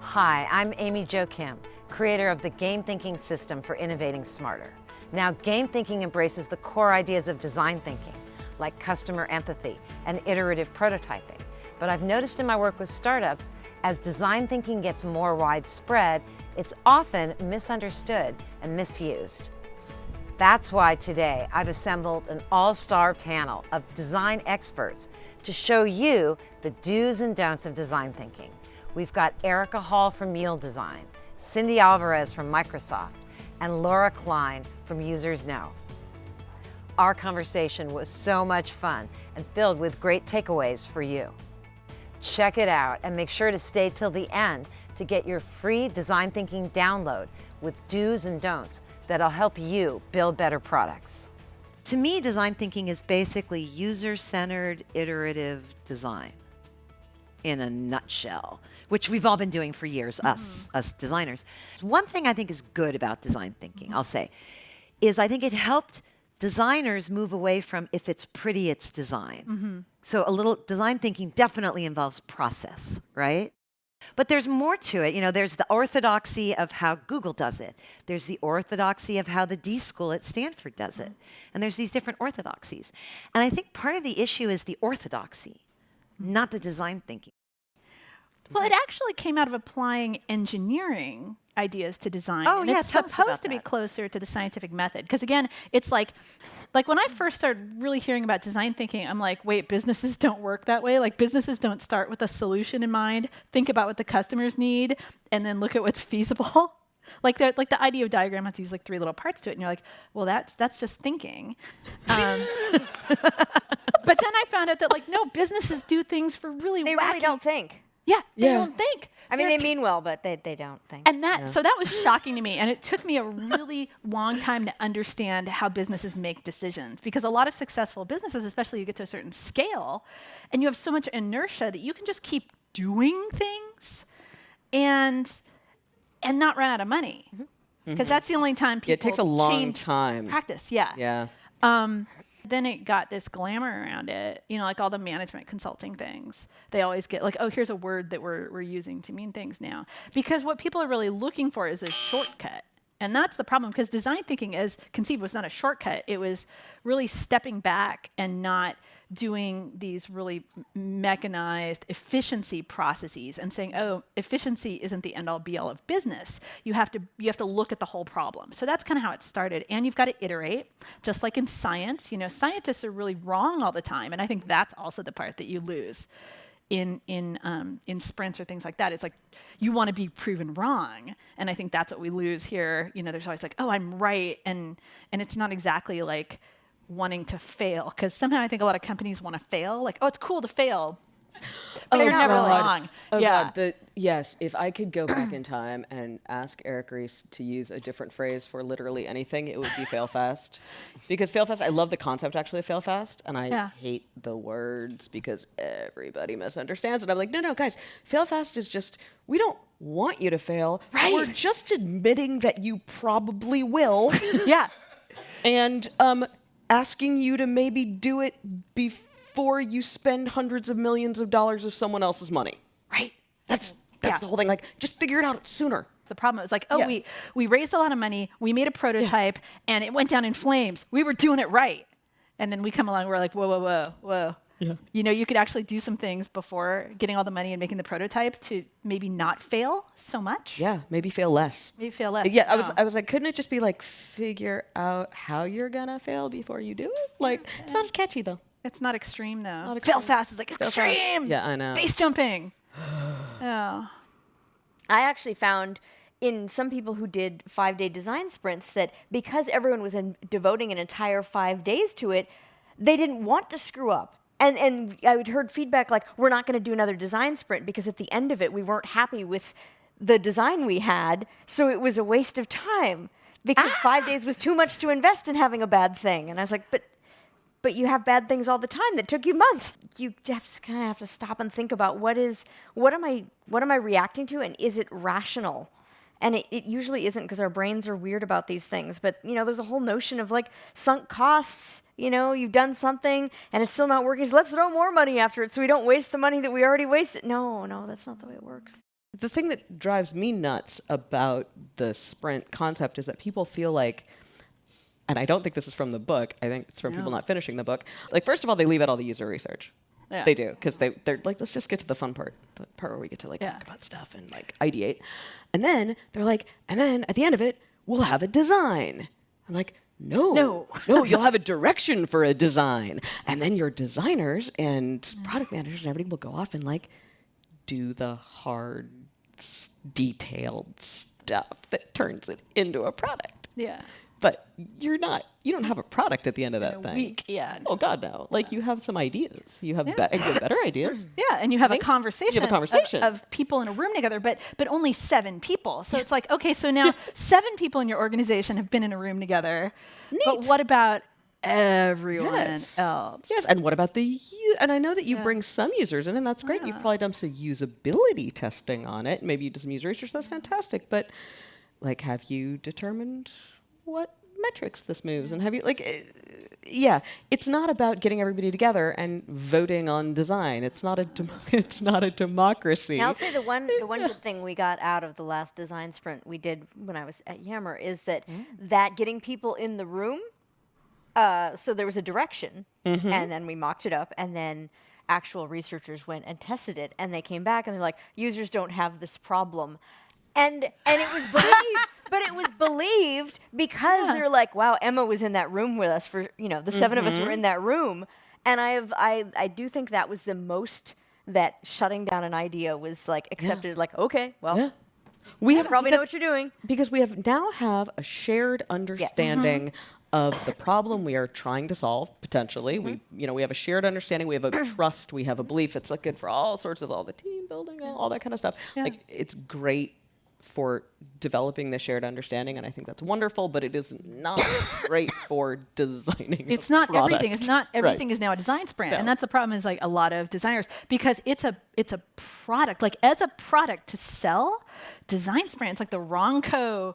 Hi, I'm Amy Jo Kim, creator of the Game Thinking System for Innovating Smarter. Now, game thinking embraces the core ideas of design thinking, like customer empathy and iterative prototyping. But I've noticed in my work with startups, as design thinking gets more widespread, it's often misunderstood and misused. That's why today I've assembled an all-star panel of design experts to show you the do's and don'ts of design thinking. We've got Erika from Mule Design, Cindy Alvarez from Microsoft, and Laura Klein from Users Know. Our conversation was so much fun and filled with great takeaways for you. Check it out and make sure to stay till the end to get your free design thinking download with do's and don'ts that'll help you build better products. To me, design thinking is basically user-centered, iterative design in a nutshell, which we've all been doing for years, us designers. One thing I think is good about design thinking, I'll say, is I think it helped designers move away from if it's pretty, it's design. So a little design thinking definitely involves process, right? But there's more to it. You know, there's the orthodoxy of how Google does it. There's the orthodoxy of how the D School at Stanford does it. And there's these different orthodoxies. And I think part of the issue is the orthodoxy, not the design thinking. Well, it actually came out of applying engineering ideas to design. Oh, and yeah, it's tell us about supposed to be that. closer to the scientific method. Because again, it's like when I first started really hearing about design thinking, I'm like, wait, businesses don't work that way? Like businesses don't start with a solution in mind, think about what the customers need, and then look at what's feasible? Like the idea of diagram has to use like 3 little parts to it, and you're like, well, that's just thinking. But then I found out that like, no, businesses do things for really They wacky. really don't think. Yeah, they don't think. I mean, They're they mean well, but they don't think. And so that was shocking to me. And it took me a really long time to understand how businesses make decisions. Because a lot of successful businesses, especially you get to a certain scale, and you have so much inertia that you can just keep doing things and not run out of money. Because that's the only time people Yeah, it takes a long change time. practice. Yeah. Yeah. Then it got this glamour around it, you know, like all the management consulting things. They always get like, oh, here's a word that we're using to mean things now. Because what people are really looking for is a shortcut. And that's the problem, because design thinking as conceived was not a shortcut. It was really stepping back and not doing these really mechanized efficiency processes and saying, oh, efficiency isn't the end all be all of business. You have to look at the whole problem. So that's kind of how it started. And you've got to iterate, just like in science. You know, scientists are really wrong all the time, and I think that's also the part that you lose in sprints or things like that. It's like you want to be proven wrong, and I think that's what we lose here. You know, there's always like, oh, I'm right, and it's not exactly like wanting to fail, because somehow I think a lot of companies want to fail. Like, oh, it's cool to fail, but they're never wrong. Oh yeah. God, yes, if I could go back in time and ask Erika to use a different phrase for literally anything, it would be fail fast. Because fail fast, I love the concept actually of fail fast, and I hate the words because everybody misunderstands it. I'm like, no, guys, fail fast is just, we don't want you to fail. Right. We're just admitting that you probably will. Yeah. And asking you to maybe do it before you spend hundreds of millions of dollars of someone else's money. Right? That's the whole thing. Like, just figure it out sooner. The problem was like, oh, we raised a lot of money, we made a prototype, and it went down in flames. We were doing it right. And then we come along, we're like, whoa. Yeah. You know, you could actually do some things before getting all the money and making the prototype to maybe not fail so much. Yeah, maybe fail less. Maybe fail less. Yeah, I was like, couldn't it just be like, figure out how you're gonna fail before you do it? Like, it's not as catchy though. It's not extreme though. Not extreme. Fail fast is like extreme. Yeah, I know. Base jumping. Oh. I actually found in some people who did 5-day design sprints that because everyone was devoting an entire 5 days to it, they didn't want to screw up. And I had heard feedback like, we're not going to do another design sprint because at the end of it, we weren't happy with the design we had, so it was a waste of time because 5 days was too much to invest in having a bad thing. And I was like, but you have bad things all the time that took you months. You just kind of have to stop and think about what am I reacting to, and is it rational? And it usually isn't, because our brains are weird about these things. But, you know, there's a whole notion of, like, sunk costs. You know, you've done something, and it's still not working, so let's throw more money after it so we don't waste the money that we already wasted. No, that's not the way it works. the thing that drives me nuts about the sprint concept is that people feel like, and I don't think this is from the book, I think it's from people not finishing the book. Like, first of all, they leave out all the user research. Yeah. They do, because they're like, let's just get to the fun part, the part where we get to like talk about stuff and like ideate. And then they're like, and then at the end of it, we'll have a design. I'm like, no, you'll have a direction for a design. And then your designers and product managers and everybody will go off and like do the hard, detailed stuff that turns it into a product. Yeah. But you don't have a product at the end of that In a thing. week, yeah. Oh God, no. Like you have some ideas. You have better ideas. Yeah, and you have a conversation. You have a conversation. Of people in a room together, but only 7 people. So it's like, okay, so now 7 people in your organization have been in a room together. Neat. But what about everyone else? Yes, and what about and I know that you bring some users in, and that's great. You've probably done some usability testing on it. Maybe you do some user research. That's fantastic. But like, have you determined what metrics this moves? And have you it's not about getting everybody together and voting on design. It's not a democracy. Now, I'll say the one good thing we got out of the last design sprint we did when I was at Yammer is that getting people in the room. So there was a direction, and then we mocked it up, and then actual researchers went and tested it, and they came back and they're like, users don't have this problem, and it was believed. But it was believed because they're like, wow, Emma was in that room with us for, the 7 of us were in that room. And I do think that was the most that shutting down an idea was like accepted, like, okay, well, we probably know what you're doing. Because we now have a shared understanding of the problem we are trying to solve, potentially. We have a shared understanding, we have a trust, we have a belief. It's like good for all the team building, all that kind of stuff. Yeah. Like, it's great for developing the shared understanding, and I think that's wonderful, but it is not great for designing It's not product. everything. It's not everything is now a design sprint. No. And that's the problem is like a lot of designers, because it's a product. Like as a product to sell, design sprint, it's like the Ronco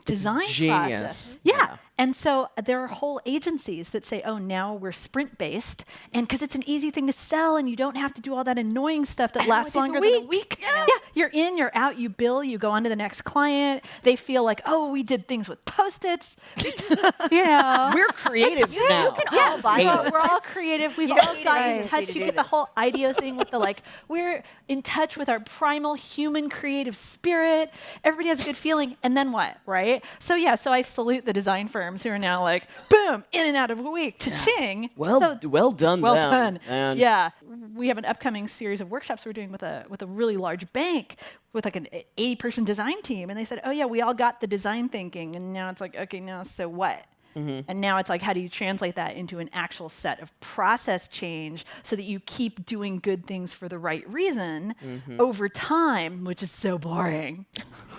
design Genius. process. Yeah. And so there are whole agencies that say, oh, now we're sprint based. And because it's an easy thing to sell and you don't have to do all that annoying stuff that lasts longer than a week. Yeah. You're in, you're out, you bill, you go on to the next client. They feel like, oh, we did things with Post-its. We're creatives now. You can all buy those. We're all creative. We've You all don't got need in an touch. agency to You do get the this. whole idea thing with the like, we're in touch with our primal human creative spirit. Everybody has a good feeling. And then what, right? So so I salute the design firms who are now like, boom, in and out of a week, cha-ching. Well done. Well them. done. And Yeah. We have an upcoming series of workshops we're doing with a really large bank with like an 80-person design team. And they said, oh yeah, we all got the design thinking. And now it's like, okay, now so what? And now it's like, how do you translate that into an actual set of process change so that you keep doing good things for the right reason over time, which is so boring.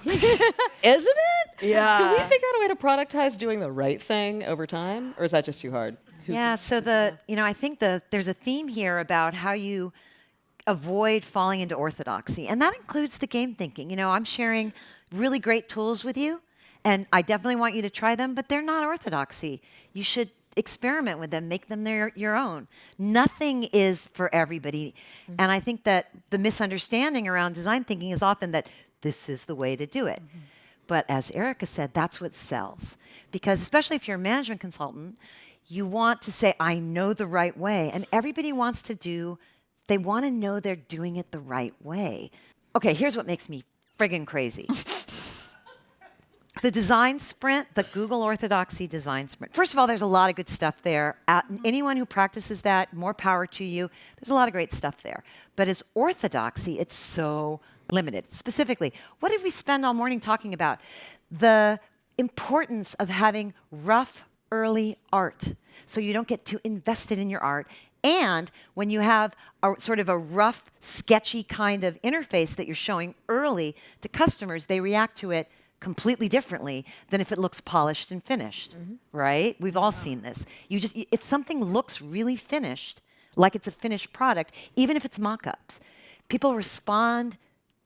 Isn't it? Yeah. Can we figure out a way to productize doing the right thing over time, or is that just too hard? Yeah, so I think there's a theme here about how you avoid falling into orthodoxy, and that includes the game thinking. I'm sharing really great tools with you, and I definitely want you to try them, but they're not orthodoxy. You should experiment with them, make them your own. Nothing is for everybody, and I think that the misunderstanding around design thinking is often that this is the way to do it. But as Erika said, that's what sells. Because especially if you're a management consultant, you want to say, I know the right way. And everybody wants they want to know they're doing it the right way. Okay, here's what makes me friggin' crazy. The design sprint, the Google Orthodoxy design sprint. First of all, there's a lot of good stuff there. Anyone who practices that, more power to you. There's a lot of great stuff there. But as orthodoxy, it's so limited. Specifically, what did we spend all morning talking about? The importance of having rough, early art, so you don't get too invested in your art. And when you have a sort of a rough, sketchy kind of interface that you're showing early to customers, they react to it completely differently than if it looks polished and finished, right? We've all seen this. If something looks really finished, like it's a finished product, even if it's mock-ups, people respond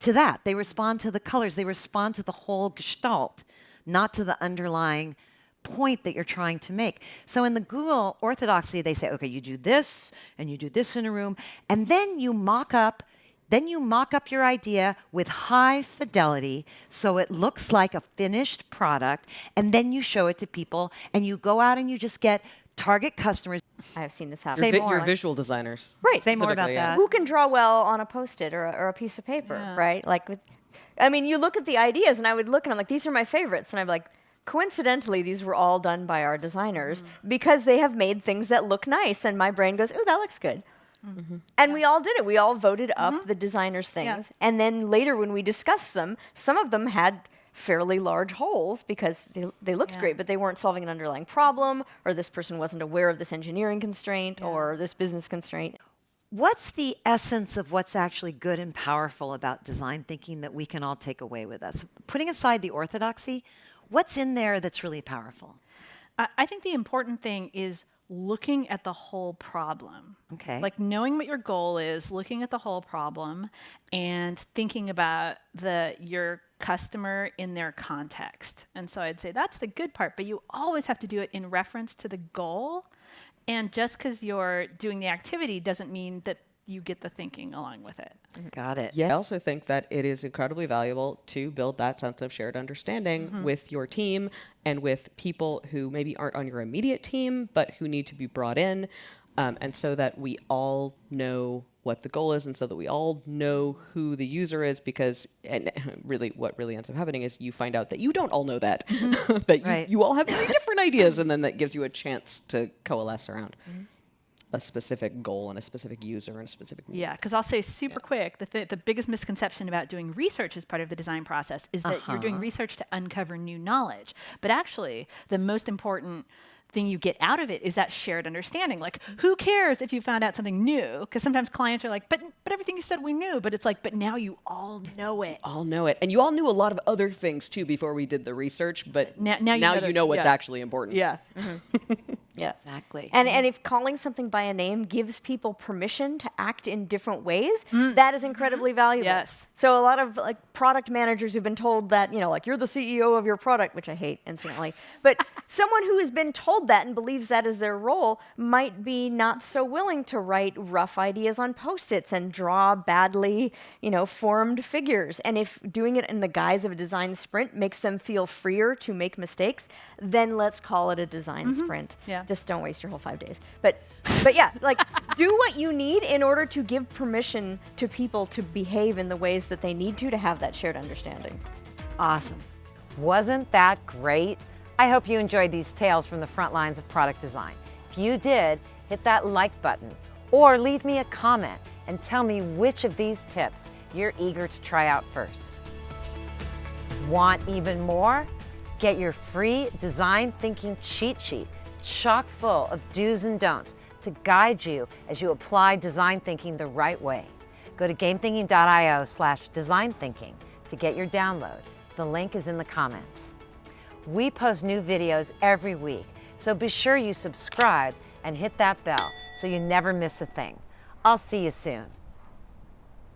to that. They respond to the colors. They respond to the whole gestalt, not to the underlying point that you're trying to make. So in the Google orthodoxy, they say, okay, you do this, and you do this in a room, and then you mock up Then you mock up your idea with high fidelity so it looks like a finished product, and then you show it to people, and you go out and you just get target customers. I have seen this happen. Say more. You're visual designers. Right. Say more about Specifically, yeah. that. Who can draw well on a Post-it or a piece of paper, right? Like, I mean, you look at the ideas, and I would look, and I'm like, these are my favorites, and I'm like, coincidentally, these were all done by our designers because they have made things that look nice, and my brain goes, "Ooh, that looks good." And we all did it. We all voted up the designers' things, and then later when we discussed them, some of them had fairly large holes because they looked great, but they weren't solving an underlying problem, or this person wasn't aware of this engineering constraint or this business constraint. What's the essence of what's actually good and powerful about design thinking that we can all take away with us? Putting aside the orthodoxy, what's in there that's really powerful? I think the important thing is looking at the whole problem. Okay. Like knowing what your goal is, looking at the whole problem, and thinking about your customer in their context. And so I'd say that's the good part, but you always have to do it in reference to the goal. And just because you're doing the activity doesn't mean that you get the thinking along with it. Got it. Yeah. I also think that it is incredibly valuable to build that sense of shared understanding with your team and with people who maybe aren't on your immediate team, but who need to be brought in. And so that we all know what the goal is, and so that we all know who the user is, because and really what really ends up happening is you find out that you don't all know that, that you all have very different ideas, and then that gives you a chance to coalesce around a specific goal and a specific user and a specific need. Yeah, because I'll say super quick, the biggest misconception about doing research as part of the design process is that you're doing research to uncover new knowledge. But actually, the most important thing you get out of it is that shared understanding. Like, who cares if you found out something new? Because sometimes clients are like, but everything you said we knew. But it's like, but now you all know it. All know it. And you all knew a lot of other things, too, before we did the research. But Now you know what's actually important. Yeah. Yeah, Exactly. And if calling something by a name gives people permission to act in different ways, that is incredibly valuable. Yes. So a lot of like product managers who've been told that, you know, like you're the CEO of your product, which I hate incidentally, but someone who has been told that and believes that is their role might be not so willing to write rough ideas on Post-its and draw badly, formed figures. And if doing it in the guise of a design sprint makes them feel freer to make mistakes, then let's call it a design sprint. Yeah. Just don't waste your whole 5 days. But yeah, like do what you need in order to give permission to people to behave in the ways that they need to have that shared understanding. Awesome. Wasn't that great? I hope you enjoyed these tales from the front lines of product design. If you did, hit that like button or leave me a comment and tell me which of these tips you're eager to try out first. Want even more? Get your free design thinking cheat sheet chock full of do's and don'ts to guide you as you apply design thinking the right way. Go to gamethinking.io/design thinking to get your download. The link is in the comments. We post new videos every week, so be sure you subscribe and hit that bell so you never miss a thing. I'll see you soon.